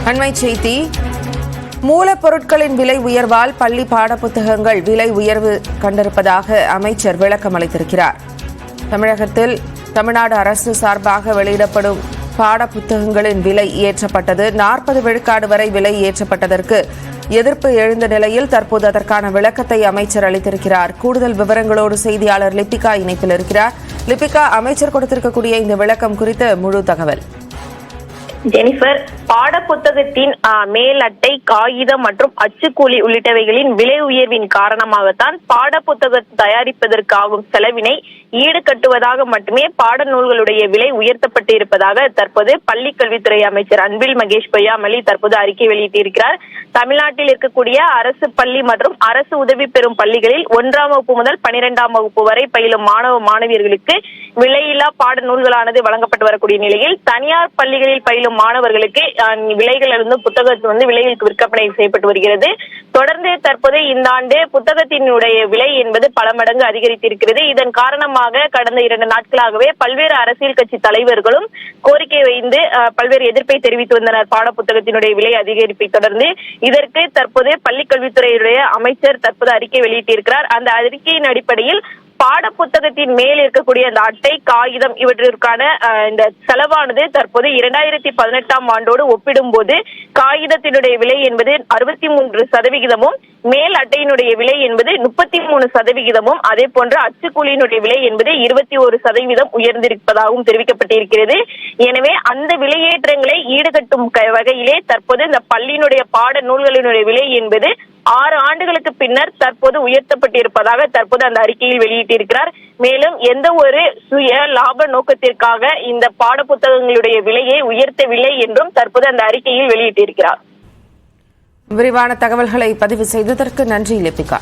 அண்மை செய்தி. மூலப்பொருட்களின் விலை உயர்வால் பள்ளி பாடப்புத்தகங்கள் விலை உயர்வு கண்டிருப்பதாக அமைச்சர் விளக்கம் அளித்திருக்கிறார். தமிழகத்தில் தமிழ்நாடு அரசு சார்பாக வெளியிடப்படும் பாடப்புத்தகங்களின் விலை ஏற்றப்பட்டது. 40 விழுக்காடு வரை விலை ஏற்றப்பட்டதற்கு எதிர்ப்பு எழுந்த நிலையில் தற்போது அதற்கான விளக்கத்தை அமைச்சர் அளித்திருக்கிறார். கூடுதல் விவரங்களோடு செய்தியாளர் லிபிகா இணைப்பில் இருக்கிறார். லிபிகா, அமைச்சர் கொடுத்திருக்கக்கூடிய இந்த விளக்கம் குறித்த முழு தகவல். ஜெனிஃபர், பாடப்புத்தகத்தின் மேல் அட்டை, காகிதம் மற்றும் அச்சுக்கூலி உள்ளிட்டவைகளின் விலை உயர்வின் காரணமாகத்தான் பாடப்புத்தக தயாரிப்பதற்காகும் செலவினை ஈடுகட்டுவதாக மட்டுமே பாடநூல்களுடைய விலை உயர்த்தப்பட்டு இருப்பதாக தற்போது பள்ளிக் கல்வித்துறை அமைச்சர் அன்பில் மகேஷ் பொய்யாமொழி தற்போது அறிக்கை வெளியிட்டிருக்கிறார். தமிழ்நாட்டில் இருக்கக்கூடிய அரசு பள்ளி மற்றும் அரசு உதவி பெறும் பள்ளிகளில் 1ஆம் வகுப்பு முதல் 12ஆம் வகுப்பு வரை பயிலும் மாணவ மாணவியர்களுக்கு விலையில்லா பாடநூல்களானது வழங்கப்பட்டு வரக்கூடிய நிலையில் தனியார் பள்ளிகளில் பயிலும் மாணவர்களுக்கு விலைகள் புத்தகத்து விலைகளுக்கு விற்பனை செய்யப்பட்டு வருகிறது. தொடர்ந்து தற்போது இந்த ஆண்டு புத்தகத்தினுடைய விலை என்பது பல மடங்கு அதிகரித்திருக்கிறது. இதன் காரணமாக கடந்த 2 நாட்களாகவே பல்வேறு அரசியல் கட்சி தலைவர்களும் கோரிக்கை வைத்து பல்வேறு எதிர்ப்பை தெரிவித்து வந்தனர். பாடப்புத்தகத்தினுடைய விலை அதிகரிப்பை தொடர்ந்து இதற்கு தற்போது பள்ளிக் கல்வித்துறையுடைய அமைச்சர் தற்போது அறிக்கை வெளியிட்டிருக்கிறார். அந்த அறிக்கையின் அடிப்படையில் பாடப்புத்தகத்தின் மேல் இருக்கக்கூடிய அந்த அட்டை, காகிதம் இவற்றிற்கான இந்த செலவானது தற்போது 2018ஆம் ஆண்டோடு ஒப்பிடும்போது காகிதத்தினுடைய விலை என்பது 63%, மேல் அட்டையினுடைய விலை என்பது 33%, அதே போன்று அச்சுக்கூலியினுடைய விலை என்பது 21% உயர்ந்திருப்பதாகவும் தெரிவிக்கப்பட்டிருக்கிறது. எனவே அந்த விலையேற்றங்களை ஈடுகட்டும் வகையிலே தற்போது இந்த பள்ளியினுடைய பாட நூல்களினுடைய விலை என்பது 6 ஆண்டுகளுக்கு பின்னர் தற்போது உயர்த்தப்பட்டிருப்பதாக தற்போது அந்த அறிக்கையில் வெளியிட்டிருக்கிறார். மேலும் எந்த ஒரு சுய லாப நோக்கத்திற்காக இந்த பாடப்புத்தகங்களுடைய விலையை உயர்த்தவில்லை என்றும் தற்போது அந்த அறிக்கையில் வெளியிட்டிருக்கிறார். விரிவான தகவல்களை பதிவு செய்ததற்கு நன்றி லிபிகா.